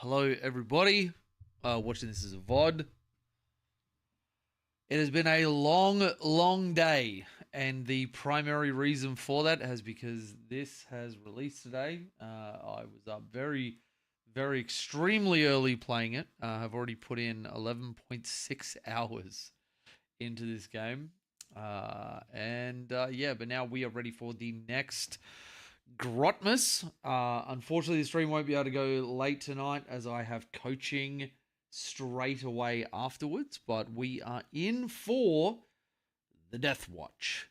Hello, everybody. Watching this as a VOD. It has been a long day, and the primary reason for that is because this has released today. I was up very extremely early playing it. I've already put in 11.6 hours into this game. But now we are ready for the next Grotmas. Unfortunately, the stream won't be able to go late tonight as I have coaching straight away afterwards, but we are in for the DeadWatch.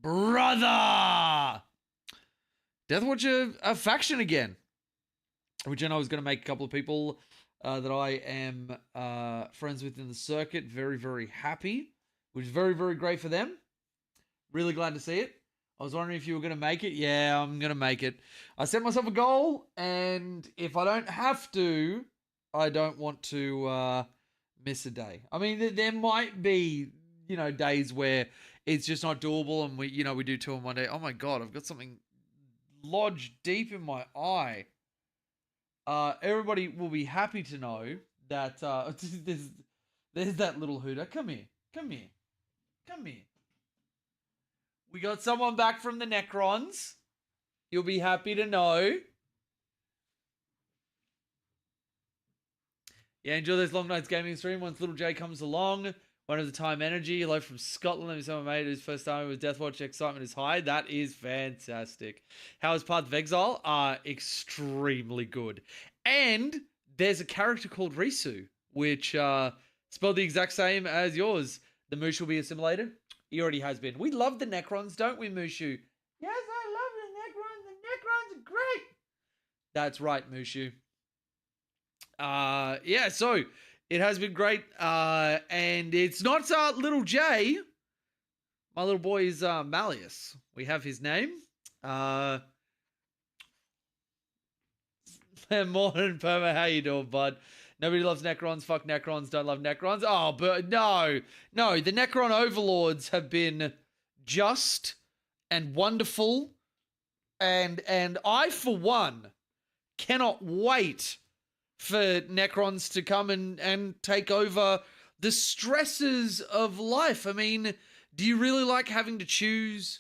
Brother! DeadWatch a faction again, which I know is going to make a couple of people that I am friends with in the circuit very happy, which is very great for them. Really glad to see it. I was wondering if you were going to make it. Yeah, I'm going to make it. I set myself a goal, and if I don't have to, I don't want to miss a day. I mean, there might be, days where it's just not doable, and we do two in one day. Oh my God, I've got something lodged deep in my eye. Everybody will be happy to know that there's that little hooter. Come here. We got someone back from the Necrons. You'll be happy to know. Yeah, enjoy this long nights gaming stream. Once Little J comes along, one of the time energy. Hello from Scotland. Let me someone made his first time with DeadWatch. Excitement is high. That is fantastic. How is Path of Exile? Extremely good. And there's a character called Risu, which spelled the exact same as yours. The Moosh will be assimilated. He already has been. We love the Necrons, don't we, Mushu? Yes, I love the Necrons. The Necrons are great. That's right, Mushu. So it has been great. And it's not Little J. My little boy is Malleus. We have his name. Morning, Perma. How you doing, bud? Nobody loves Necrons. Fuck Necrons. Don't love Necrons. Oh, but no. The Necron overlords have been just and wonderful. And I, for one, cannot wait for Necrons to come and take over the stresses of life. I mean, do you really like having to choose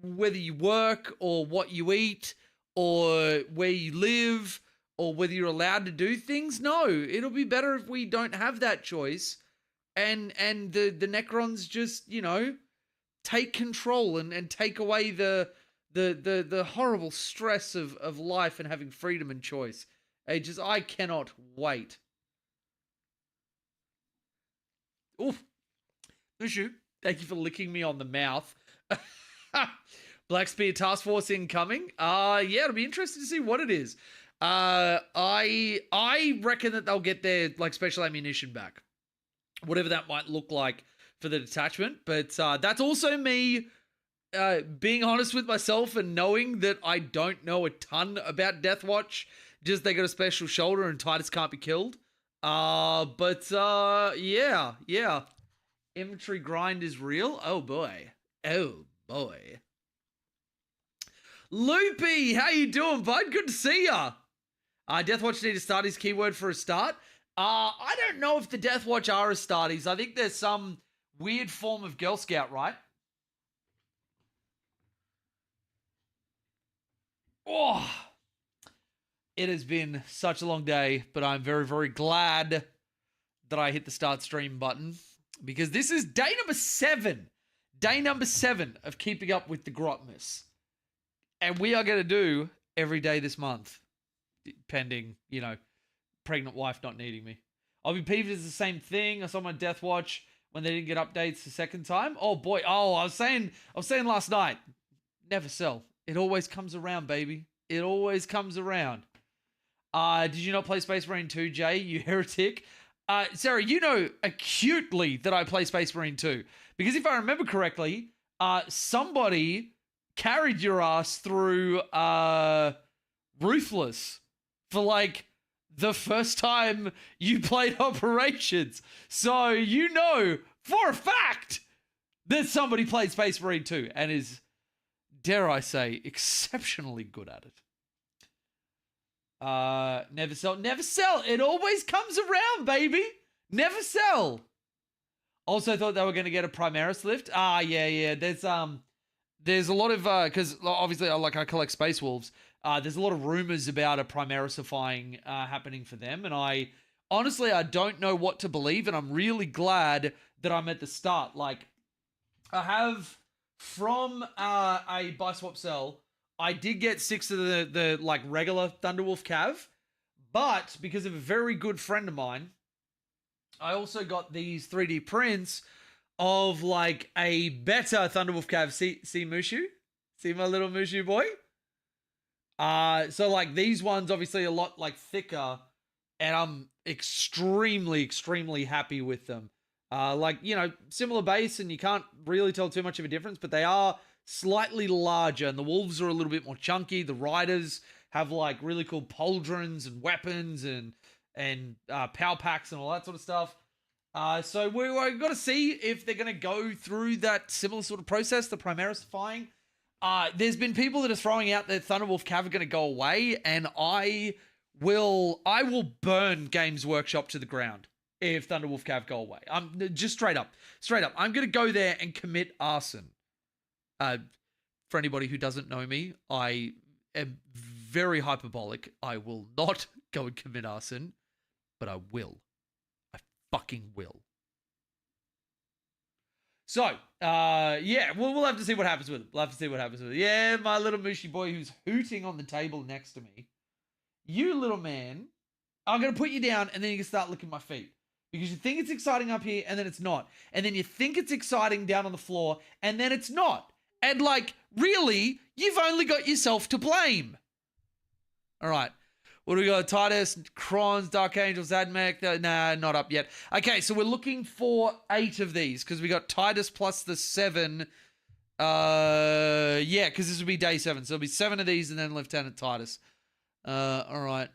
whether you work or what you eat or where you live or whether you're allowed to do things? No, it'll be better if we don't have that choice and the Necrons just, take control and take away the horrible stress of life and having freedom and choice. I cannot wait. Oof. Mushu, thank you for licking me on the mouth. Black Spear Task Force incoming. It'll be interesting to see what it is. I reckon that they'll get their special ammunition back, whatever that might look like for the detachment. But that's also me being honest with myself and knowing that I don't know a ton about DeadWatch. Just they got a special shoulder and Titus can't be killed. Inventory grind is real. Oh boy. Loopy, how you doing, bud? Good to see ya. DeadWatch need to start his keyword for a start. I don't know if the DeadWatch are a starties. I think there's some weird form of Girl Scout, right? Oh, it has been such a long day, but I'm very glad that I hit the start stream button because this is day number 7. Day number 7 of keeping up with the Grotmas. And we are going to do every day this month, pending, pregnant wife not needing me. I'll be peeved as the same thing. I saw my DeadWatch when they didn't get updates the second time. Oh boy. Oh, I was saying last night, never sell. It always comes around, baby. It always comes around. Did you not play Space Marine 2, Jay? You heretic. Sarah, you know acutely that I play Space Marine 2. Because if I remember correctly, somebody carried your ass through Ruthless for the first time you played Operations. So you know for a fact that somebody played Space Marine 2 and is, dare I say, exceptionally good at it. Never sell. Never sell. It always comes around, baby. Never sell. Also thought they were going to get a Primaris lift. Yeah. There's a lot of because obviously I collect Space Wolves. There's a lot of rumors about a Primarisifying happening for them, and I honestly don't know what to believe, and I'm really glad that I'm at the start. Like, I have from a buy swap sell, I did get 6 of the like regular Thunderwolf Cav, but because of a very good friend of mine, I also got these 3D prints of like a better Thunderwolf Cav. See Mushu? See my little Mushu boy? So like these ones obviously a lot like thicker, and I'm extremely happy with them. Like, you know, similar base, and you can't really tell too much of a difference, but they are slightly larger, and the wolves are a little bit more chunky. The riders have like really cool pauldrons and weapons and power packs and all that sort of stuff. So we're got to see if they're going to go through that similar sort of process, the Primarisifying. There's been people that are throwing out that Thunderwolf Cav are going to go away, and I will burn Games Workshop to the ground if Thunderwolf Cav go away. I'm just straight up. I'm going to go there and commit arson. For anybody who doesn't know me, I am very hyperbolic. I will not go and commit arson, but I will. I fucking will. So, yeah, we'll have to see what happens with it. Yeah, my little mushy boy who's hooting on the table next to me. You little man, I'm going to put you down, and then you can start licking my feet. Because you think it's exciting up here, and then it's not. And then you think it's exciting down on the floor, and then it's not. And, like, really, you've only got yourself to blame. All right. What do we got? Titus, Crons, Dark Angels, Admech. Nah, not up yet. Okay, so we're looking for 8 of these, because we got Titus plus the 7. Yeah, because this will be day 7. So it'll be 7 of these, and then Lieutenant Titus. All right.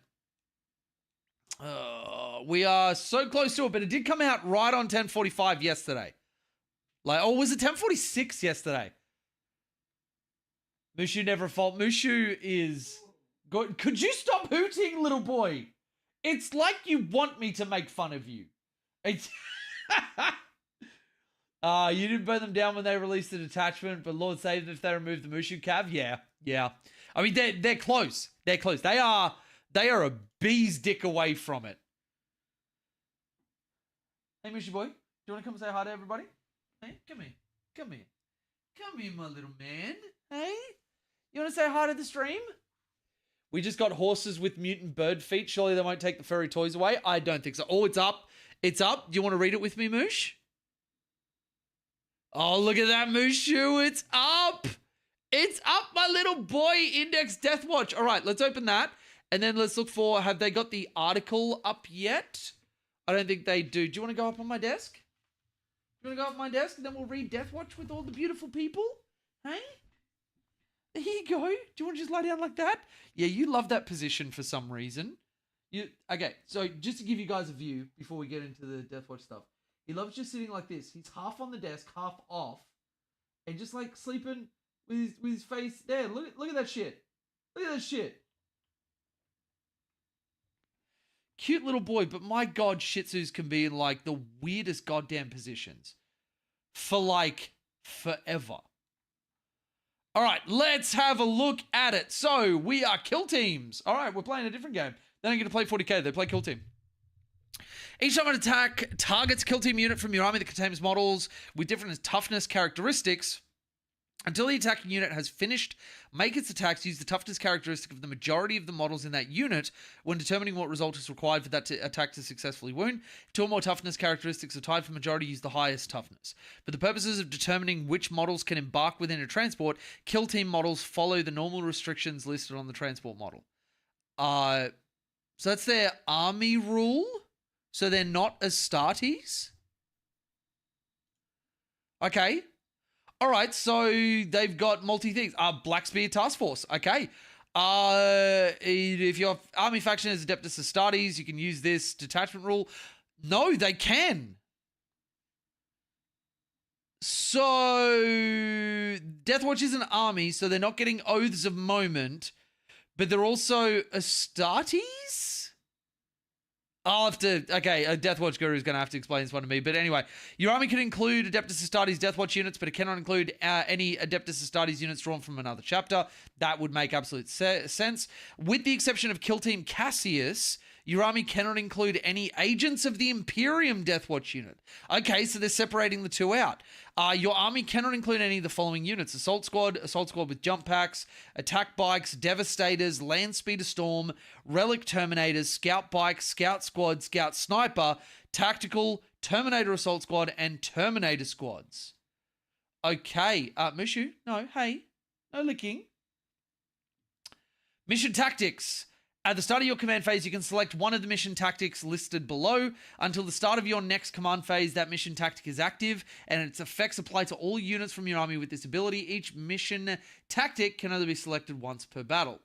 We are so close to it, but it did come out right on 10:45 yesterday. Like, oh, was it 10:46 yesterday? Mushu never fault. Mushu is good. Could you stop hooting, little boy? It's like you want me to make fun of you. It's you didn't burn them down when they released the detachment, but Lord save them if they remove the Mushu Cav. Yeah. I mean, they're close. They're close. They are a bee's dick away from it. Hey, Mushy boy, do you want to come say hi to everybody? Hey, come here, my little man. Hey, you want to say hi to the stream? We just got horses with mutant bird feet. Surely they won't take the furry toys away. I don't think so. Oh, it's up. Do you want to read it with me, Moosh? Oh, look at that, Mooshu. It's up. It's up, my little boy. Index DeadWatch. All right, let's open that. And then let's look for, have they got the article up yet? I don't think they do. Do you want to go up on my desk? You want to go up on my desk and then we'll read DeadWatch with all the beautiful people? Hey? There you go. Do you want to just lie down like that? Yeah, you love that position for some reason. Okay, so just to give you guys a view before we get into the DeadWatch stuff. He loves just sitting like this. He's half on the desk, half off. And just like sleeping with his face there. Look at that shit. Look at that shit. Cute little boy, but my God, Shih Tzus can be in like the weirdest goddamn positions for like forever. All right, let's have a look at it. So we are kill teams. All right, we're playing a different game. They don't get to play 40k, they play kill team. Each time an attack targets kill team unit from your army that contains models with different toughness characteristics. Until the attacking unit has finished, make its attacks use the toughness characteristic of the majority of the models in that unit when determining what result is required for that attack to successfully wound. If 2 or more toughness characteristics are tied for majority, use the highest toughness. For the purposes of determining which models can embark within a transport, kill team models follow the normal restrictions listed on the transport model. So that's their army rule? So they're not Astartes? Okay. All right, so they've got multi-things. Black Spear Task Force, okay. If your army faction is Adeptus Astartes, you can use this detachment rule. No, they can. So, DeadWatch is an army, so they're not getting Oaths of Moment, but they're also Astartes? I'll have to... Okay, a DeadWatch guru is going to have to explain this one to me. But anyway, your army can include Adeptus Astartes DeadWatch units, but it cannot include any Adeptus Astartes units drawn from another chapter. That would make absolute sense. With the exception of Kill Team Cassius, your army cannot include any Agents of the Imperium DeadWatch unit. Okay, so they're separating the two out. Your army cannot include any of the following units: Assault Squad with jump packs, Attack Bikes, Devastators, Land Speeder Storm, Relic Terminators, Scout Bikes, Scout Squad, Scout Sniper, Tactical, Terminator Assault Squad, and Terminator Squads. Okay, Mushu, no, hey, no licking. Mission Tactics. At the start of your command phase, you can select one of the mission tactics listed below. Until the start of your next command phase, that mission tactic is active, and its effects apply to all units from your army with this ability. Each mission tactic can only be selected once per battle.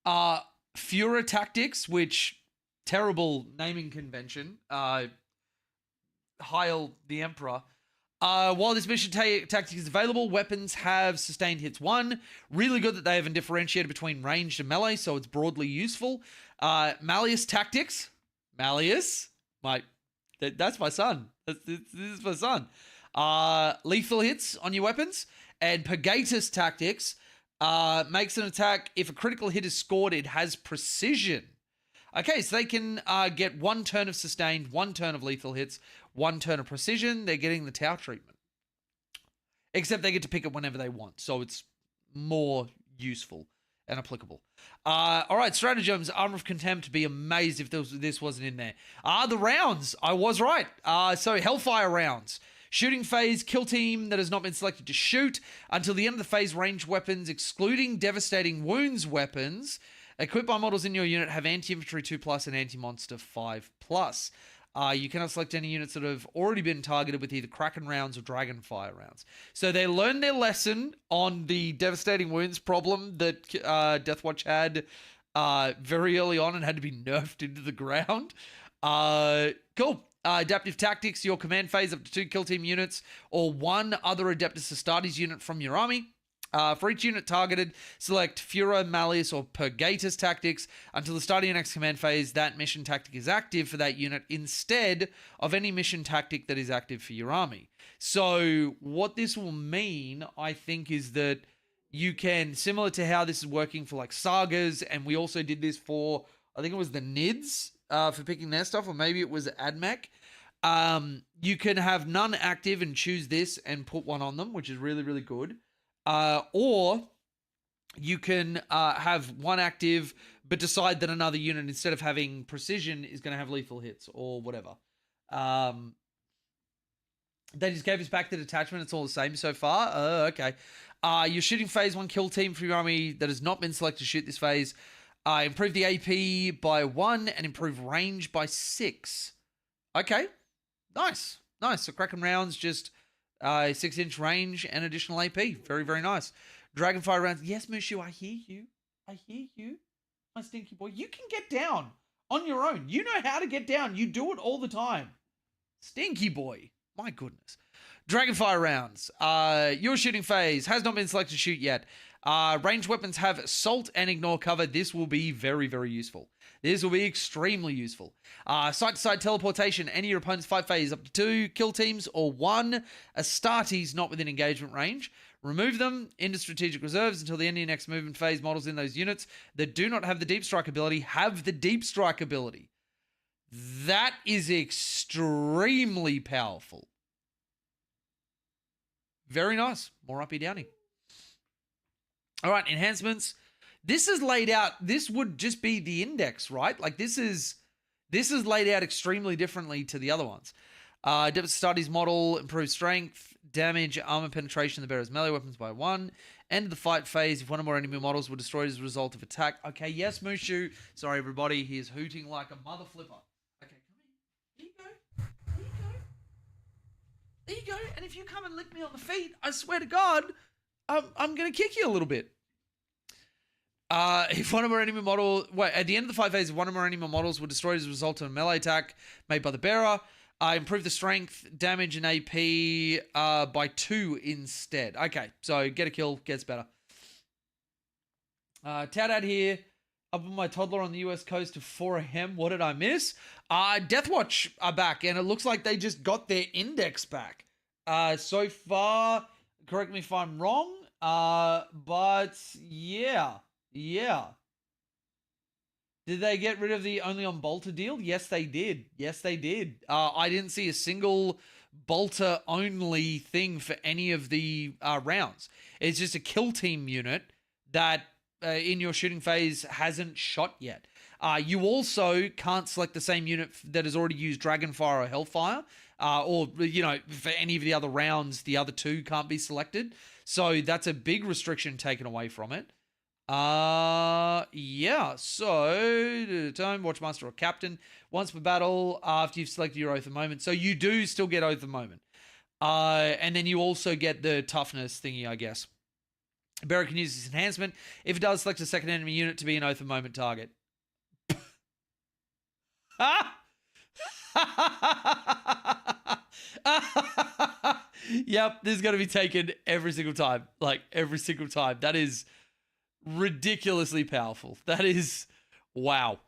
Führer Tactics, which, terrible naming convention, Heil the Emperor. While this mission tactic is available, weapons have sustained hits 1. Really good that they haven't differentiated between ranged and melee, so it's broadly useful. Malleus Tactics. Malleus? That's my son. This is my son. Lethal hits on your weapons. And Purgatus Tactics makes an attack. If a critical hit is scored, it has precision. Okay, so they can get 1 turn of sustained, 1 turn of lethal hits, 1 turn of precision. They're getting the Tau treatment. Except they get to pick it whenever they want, so it's more useful and applicable. All right, stratagems. Armor of Contempt. Be amazed if this wasn't in there. The rounds. I was right. So Hellfire rounds. Shooting phase, kill team that has not been selected to shoot. Until the end of the phase, ranged weapons, excluding devastating wounds weapons, equipped by models in your unit, have anti-infantry 2+ and anti-monster 5+. You cannot select any units that have already been targeted with either Kraken rounds or Dragonfire rounds. So they learned their lesson on the devastating wounds problem that DeadWatch had very early on and had to be nerfed into the ground. Cool. Adaptive Tactics, your command phase, up to 2 kill team units or 1 other Adeptus Astartes unit from your army. For each unit targeted, select Führer, Malleus, or Purgatus Tactics. Until the start of your next command phase, that mission tactic is active for that unit instead of any mission tactic that is active for your army. So what this will mean, I think, is that you can, similar to how this is working for like sagas, and we also did this for, I think it was the Nids for picking their stuff, or maybe it was AdMech. You can have none active and choose this and put one on them, which is really, really good. Or you can have one active, but decide that another unit, instead of having precision, is going to have lethal hits or whatever. They just gave us back the detachment. It's all the same so far. Okay. Your shooting phase, 1 kill team for your army that has not been selected to shoot this phase. Improve the AP by 1 and improve range by 6. Okay. Nice. Nice. So Kraken rounds, just 6-inch range and additional AP. Very, very nice. Dragonfire rounds. Yes, Mushu, I hear you. I hear you. My stinky boy. You can get down on your own. You know how to get down. You do it all the time. Stinky boy. My goodness. Dragonfire rounds. Your shooting phase has not been selected to shoot yet. Ranged weapons have assault and ignore cover. This will be very, very useful. This will be extremely useful. Side-to-side teleportation. Any of your opponent's 5 phase up to 2 kill teams or 1 Astartes not within engagement range. Remove them into strategic reserves until the end of your next movement phase. Models in those units that do not have the deep strike ability have the deep strike ability. That is extremely powerful. Very nice. More uppy downy. All right, enhancements. This is laid out. This would just be the index, right? Like this is laid out extremely differently to the other ones. Adeptus Astartes model, improves strength, damage, armor penetration of the bearer's melee weapons by 1. End of the fight phase. If one or more enemy models were destroyed as a result of attack. Okay, yes, Mushu. Sorry, everybody. He is hooting like a mother flipper. Okay, come here. There you go. There you go. There you go. And if you come and lick me on the feet, I swear to God, I'm going to kick you a little bit. If one or more enemy model... Wait, at the end of the fight phase, if one or more enemy models were destroyed as a result of a melee attack made by the bearer, improve the strength, damage, and AP by 2 instead. Okay, so get a kill, gets better. Tad out here. Up with my toddler on the US coast to 4 a.m. What did I miss? DeadWatch are back, and it looks like they just got their index back. So far, correct me if I'm wrong, but yeah. Did they get rid of the only on Bolter deal? Yes, they did. I didn't see a single Bolter only thing for any of the rounds. It's just a kill team unit that in your shooting phase hasn't shot yet. You also can't select the same unit that has already used Dragonfire or Hellfire, or, for any of the other rounds, the other two can't be selected. So that's a big restriction taken away from it. Yeah, so time, Watchmaster or Captain, once per battle after you've selected your Oath of Moment. So you do still get Oath of Moment. And then you also get the toughness thingy, I guess. Bearer can use this enhancement if it does select a second enemy unit to be an Oath of Moment target. Yep, this is going to be taken every single time. Like, every single time. That is ridiculously powerful. That is... Wow.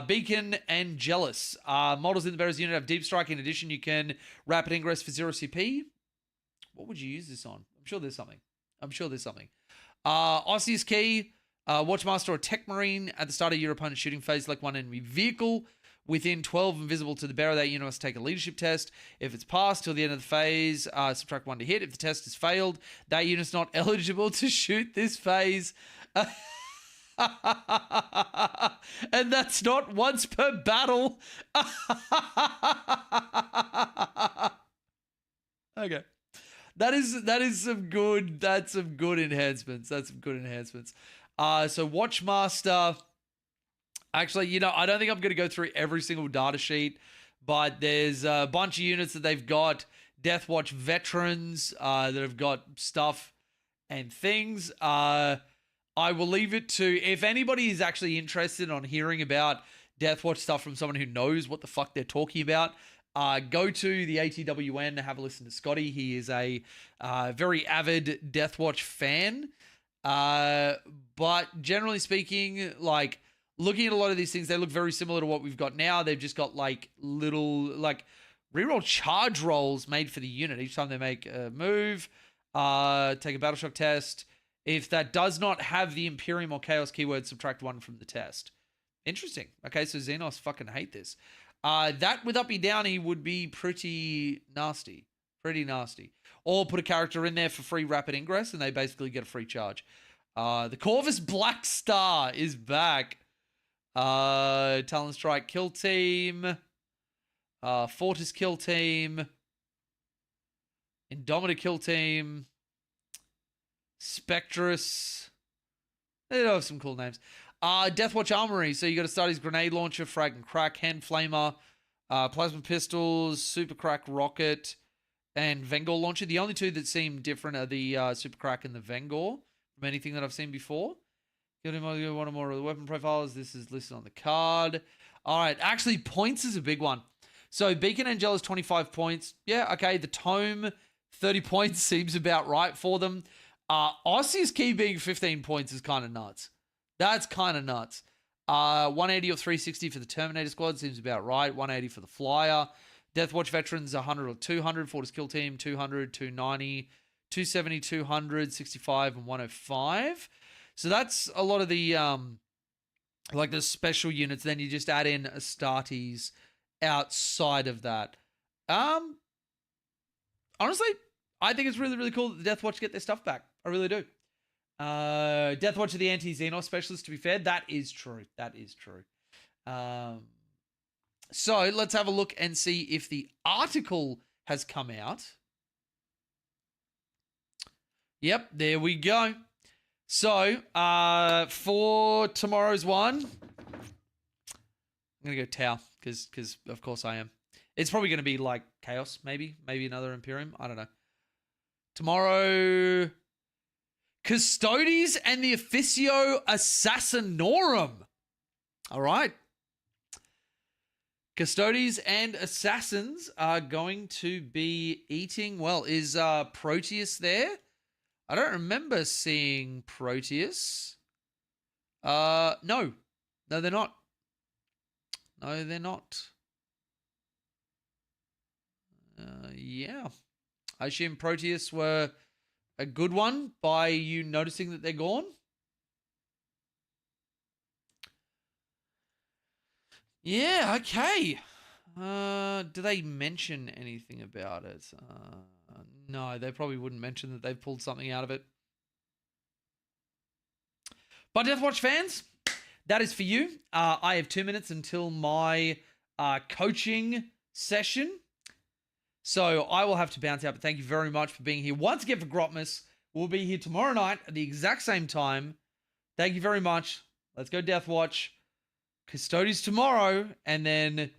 Beacon and Jealous. Models in the Bearer's unit have Deep Strike. In addition, you can Rapid Ingress for 0 CP. What would you use this on? I'm sure there's something. Ossi's Key. Watchmaster or Tech Marine. At the start of your opponent's shooting phase, select one enemy vehicle within 12 and visible to the bearer. That unit must take a leadership test. If it's passed till the end of the phase, subtract 1 to hit. If the test is failed, that unit's not eligible to shoot this phase. And that's not once per battle. Okay. That's some good enhancements. So Watchmaster, actually, I don't think I'm going to go through every single data sheet, but there's a bunch of units that they've got. DeadWatch veterans that have got stuff and things. I will leave it to, if anybody is actually interested on hearing about DeadWatch stuff from someone who knows what the fuck they're talking about, go to the ATWN and have a listen to Scotty. He is a very avid DeadWatch fan. But generally speaking, like, looking at a lot of these things, they look very similar to what we've got now. They've just got like little like reroll charge rolls made for the unit each time they make a move. Take a battle shock test. If that does not have the Imperium or Chaos keyword, subtract 1 from the test. Interesting. Okay, so Xenos fucking hate this. That with Uppy Downy would be pretty nasty. Or put a character in there for free rapid ingress and they basically get a free charge. The Corvus Black Star is back. Talon Strike kill team. Fortis kill team. Indomitor kill team. Spectrus. They have some cool names. DeadWatch Armory. So you got to start his grenade launcher, frag and crack, hand flamer, plasma pistols, super crack rocket, and Vengor launcher. The only two that seem different are the super crack and the Vengor from anything that I've seen before. Give him one or more of the weapon profiles. This is listed on the card. All right. Actually, points is a big one. So Beacon Angel is 25 points. Yeah, okay. The Tome, 30 points seems about right for them. Aussie's Key being 15 points is kind of nuts. That's kind of nuts. 180 or 360 for the Terminator squad seems about right. 180 for the Flyer. DeadWatch veterans 100 or 200. Fortis kill team 200, 290, 270, 200, 65, and 105. So that's a lot of the like the special units. Then you just add in Astartes outside of that. Honestly, I think it's really, really cool that the DeadWatch get their stuff back. I really do. DeadWatch are the anti-Xenos specialists, to be fair. That is true. So let's have a look and see if the article has come out. Yep, there we go. So for tomorrow's one, I'm going to go Tau because of course I am. It's probably going to be like Chaos, maybe another Imperium. I don't know. Tomorrow, Custodes and the Officio Assassinorum. All right. Custodes and Assassins are going to be eating. Well, is Proteus there? I don't remember seeing Proteus. No, they're not. No, they're not. Yeah, I assume Proteus were a good one by you noticing that they're gone. Yeah, okay. Do they mention anything about it? No, they probably wouldn't mention that they've pulled something out of it. But DeadWatch fans, that is for you. I have 2 minutes until my coaching session. So I will have to bounce out, but thank you very much for being here once again for Grotmas. We'll be here tomorrow night at the exact same time. Thank you very much. Let's go DeadWatch. Custodies tomorrow, and then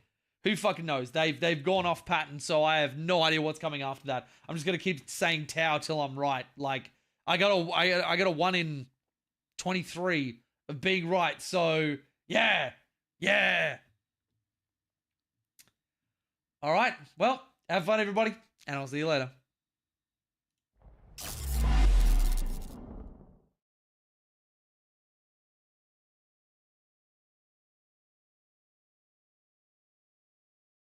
who fucking knows? They've gone off pattern, so I have no idea what's coming after that. I'm just gonna keep saying Tau till I'm right. Like I got a 1 in 23 of being right. So yeah. All right. Well, have fun, everybody, and I'll see you later.